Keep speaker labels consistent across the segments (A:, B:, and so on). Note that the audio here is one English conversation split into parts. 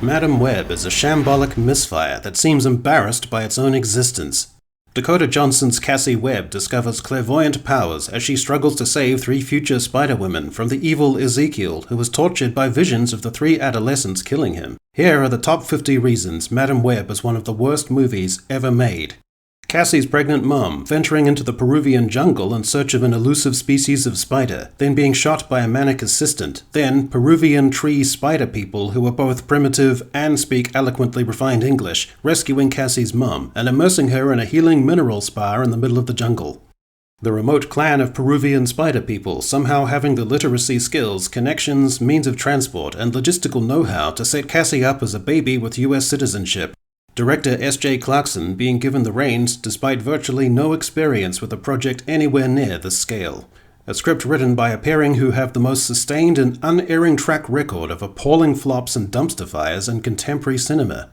A: Madam Web is a shambolic misfire that seems embarrassed by its own existence. Dakota Johnson's Cassie Webb discovers clairvoyant powers as she struggles to save three future Spider-Women from the evil Ezekiel, who was tortured by visions of the three adolescents killing him. Here are the top 50 reasons Madam Web is one of the worst movies ever made. Cassie's pregnant mom, venturing into the Peruvian jungle in search of an elusive species of spider, then being shot by a manic assistant, then Peruvian tree spider people who are both primitive and speak eloquently refined English, rescuing Cassie's mom and immersing her in a healing mineral spa in the middle of the jungle. The remote clan of Peruvian spider people somehow having the literacy skills, connections, means of transport, and logistical know-how to set Cassie up as a baby with US citizenship. Director S.J. Clarkson being given the reins despite virtually no experience with a project anywhere near this scale. A script written by a pairing who have the most sustained and unerring track record of appalling flops and dumpster fires in contemporary cinema.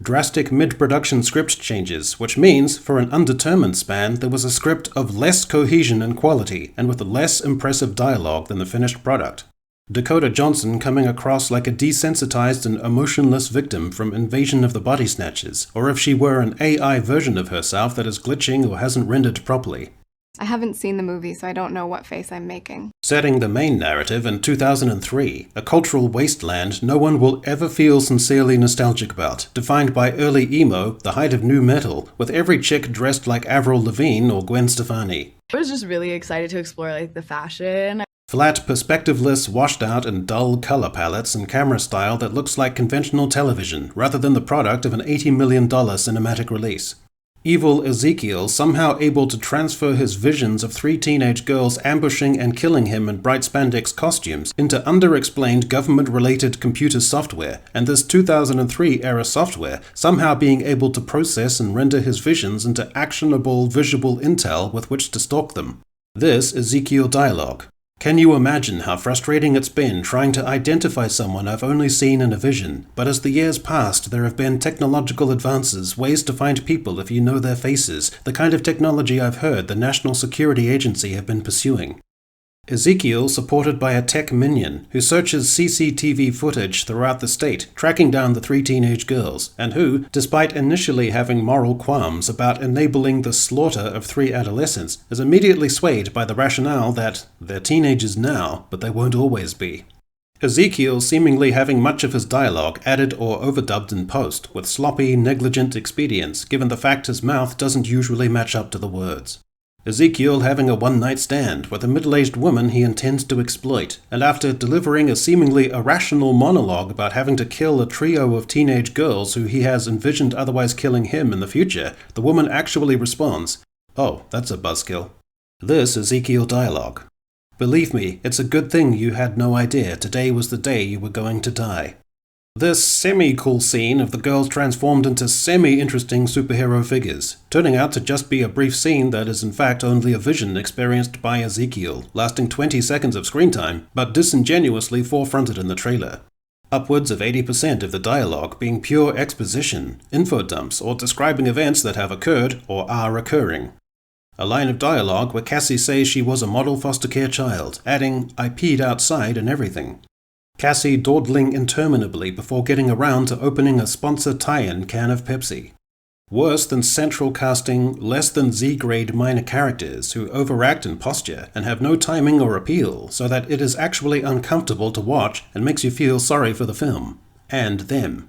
A: Drastic mid-production script changes, which means, for an undetermined span, there was a script of less cohesion and quality, and with a less impressive dialogue than the finished product. Dakota Johnson coming across like a desensitized and emotionless victim from Invasion of the Body Snatchers, or if she were an AI version of herself that is glitching or hasn't rendered properly.
B: I haven't seen the movie, so I don't know what face I'm making.
A: Setting the main narrative in 2003, a cultural wasteland no one will ever feel sincerely nostalgic about, defined by early emo, the height of nu metal, with every chick dressed like Avril Lavigne or Gwen Stefani.
C: I was just really excited to explore the fashion.
A: Flat, perspectiveless, washed out and dull color palettes and camera style that looks like conventional television, rather than the product of an $80 million cinematic release. Evil Ezekiel somehow able to transfer his visions of three teenage girls ambushing and killing him in bright spandex costumes into underexplained government-related computer software, and this 2003-era software somehow being able to process and render his visions into actionable visual intel with which to stalk them. This Ezekiel dialogue. Can you imagine how frustrating it's been trying to identify someone I've only seen in a vision, but as the years passed there have been technological advances, ways to find people if you know their faces, the kind of technology I've heard the National Security Agency have been pursuing. Ezekiel supported by a tech minion who searches CCTV footage throughout the state, tracking down the three teenage girls, and who, despite initially having moral qualms about enabling the slaughter of three adolescents, is immediately swayed by the rationale that they're teenagers now, but they won't always be. Ezekiel seemingly having much of his dialogue added or overdubbed in post, with sloppy, negligent expedients, given the fact his mouth doesn't usually match up to the words. Ezekiel having a one-night stand with a middle-aged woman he intends to exploit, and after delivering a seemingly irrational monologue about having to kill a trio of teenage girls who he has envisioned otherwise killing him in the future, the woman actually responds, "Oh, that's a buzzkill." This Ezekiel dialogue. Believe me, it's a good thing you had no idea today was the day you were going to die. This semi-cool scene of the girls transformed into semi-interesting superhero figures, turning out to just be a brief scene that is in fact only a vision experienced by Ezekiel, lasting 20 seconds of screen time, but disingenuously forefronted in the trailer. Upwards of 80% of the dialogue being pure exposition, info dumps, or describing events that have occurred or are occurring. A line of dialogue where Cassie says she was a model foster care child, adding, "I peed outside and everything." Cassie dawdling interminably before getting around to opening a sponsor tie-in can of Pepsi. Worse than central casting, less than Z-grade minor characters who overact in posture and have no timing or appeal so that it is actually uncomfortable to watch and makes you feel sorry for the film. And them.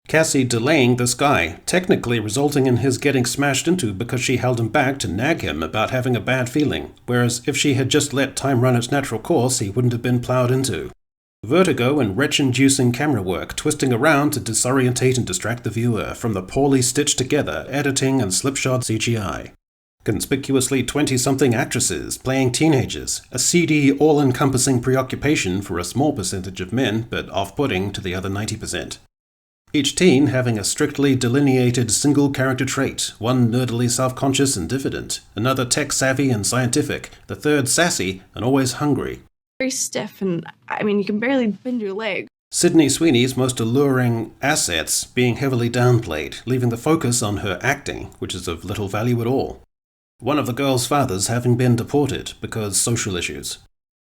A: Cassie delaying this guy, technically resulting in his getting smashed into because she held him back to nag him about having a bad feeling, whereas if she had just let time run its natural course he wouldn't have been plowed into. Vertigo and retch-inducing camera work twisting around to disorientate and distract the viewer from the poorly stitched together editing and slipshod CGI. Conspicuously 20-something actresses playing teenagers, a seedy, all-encompassing preoccupation for a small percentage of men, but off-putting to the other 90%. Each teen having a strictly delineated single character trait, one nerdily self-conscious and diffident, another tech-savvy and scientific, the third sassy and always hungry.
C: Very stiff, and you can barely bend your leg.
A: Sydney Sweeney's most alluring assets being heavily downplayed, leaving the focus on her acting, which is of little value at all. One of the girl's fathers having been deported because social issues.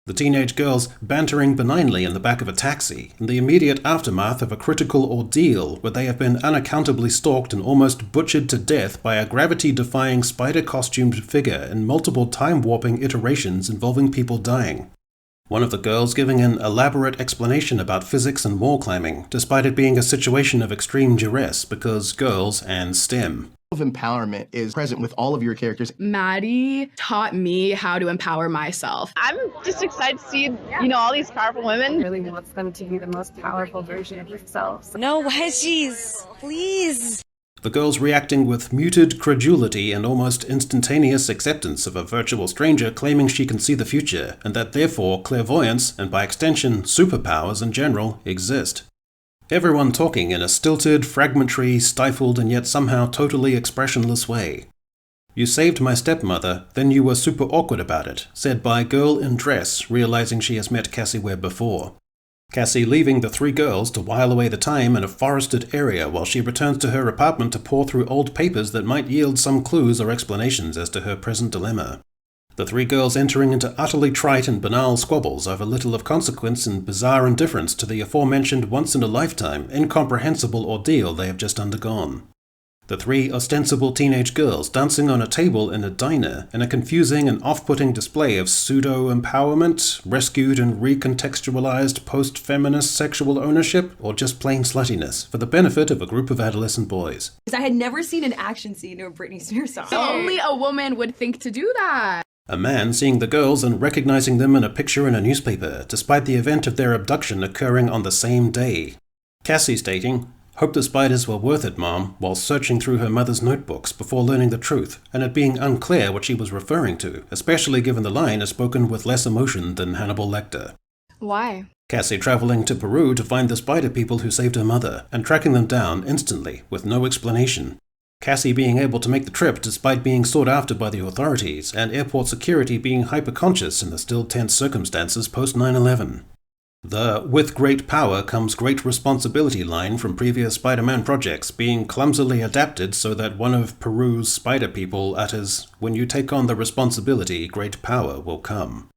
A: The teenage girls bantering benignly in the back of a taxi, in the immediate aftermath of a critical ordeal where they have been unaccountably stalked and almost butchered to death by a gravity-defying spider-costumed figure in multiple time-warping iterations involving people dying. One of the girls giving an elaborate explanation about physics and wall climbing, despite it being a situation of extreme duress because girls and STEM.
D: Of empowerment is present with all of your characters.
E: Maddie taught me how to empower myself.
F: I'm just excited to see, all these powerful women.
G: Really wants them to be the most powerful version of themselves.
H: No wedgies, please.
A: The girls reacting with muted credulity and almost instantaneous acceptance of a virtual stranger claiming she can see the future, and that therefore clairvoyance, and by extension superpowers in general, exist. Everyone talking in a stilted, fragmentary, stifled, and yet somehow totally expressionless way. "You saved my stepmother, then you were super awkward about it," said by girl in dress, realizing she has met Cassie Webb before. Cassie leaving the three girls to while away the time in a forested area while she returns to her apartment to pore through old papers that might yield some clues or explanations as to her present dilemma. The three girls entering into utterly trite and banal squabbles over little of consequence and bizarre indifference to the aforementioned once-in-a-lifetime, incomprehensible ordeal they have just undergone. The three ostensible teenage girls dancing on a table in a diner in a confusing and off-putting display of pseudo-empowerment, rescued and recontextualized post-feminist sexual ownership, or just plain sluttiness, for the benefit of a group of adolescent boys.
I: I had never seen an action scene to a Britney Spears song.
E: Only a woman would think to do that.
A: A man seeing the girls and recognizing them in a picture in a newspaper, despite the event of their abduction occurring on the same day. Cassie stating, "Hope the spiders were worth it, Mom," while searching through her mother's notebooks before learning the truth, and it being unclear what she was referring to, especially given the line is spoken with less emotion than Hannibal Lecter.
B: Why?
A: Cassie traveling to Peru to find the spider people who saved her mother, and tracking them down instantly, with no explanation. Cassie being able to make the trip despite being sought after by the authorities, and airport security being hyper-conscious in the still tense circumstances post 9/11. The "with great power comes great responsibility" line from previous Spider-Man projects being clumsily adapted so that one of Peru's spider people utters, "When you take on the responsibility, great power will come."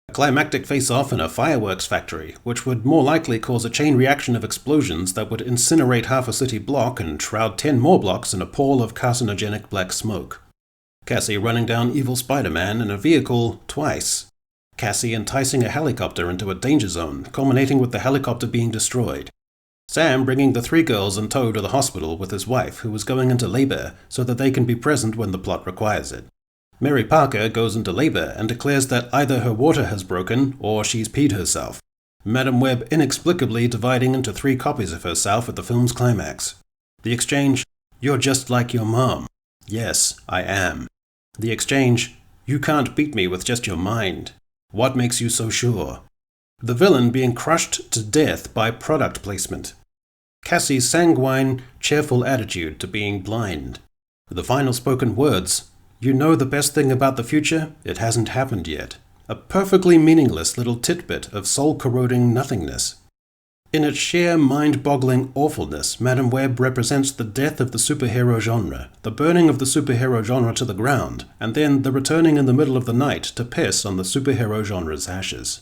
A: A climactic face-off in a fireworks factory, which would more likely cause a chain reaction of explosions that would incinerate half a city block and shroud 10 more blocks in a pall of carcinogenic black smoke. Cassie running down evil Spider-Man in a vehicle twice. Cassie enticing a helicopter into a danger zone, culminating with the helicopter being destroyed. Sam bringing the three girls in tow to the hospital with his wife, who was going into labor, so that they can be present when the plot requires it. Mary Parker goes into labor and declares that either her water has broken or she's peed herself. Madam Webb inexplicably dividing into 3 copies of herself at the film's climax. The exchange, "You're just like your mom." "Yes, I am." The exchange, "You can't beat me with just your mind. What makes you so sure?" The villain being crushed to death by product placement. Cassie's sanguine, cheerful attitude to being blind. The final spoken words, "You know the best thing about the future? It hasn't happened yet." A perfectly meaningless little titbit of soul-corroding nothingness. In its sheer mind-boggling awfulness, Madam Webb represents the death of the superhero genre, the burning of the superhero genre to the ground, and then the returning in the middle of the night to piss on the superhero genre's ashes.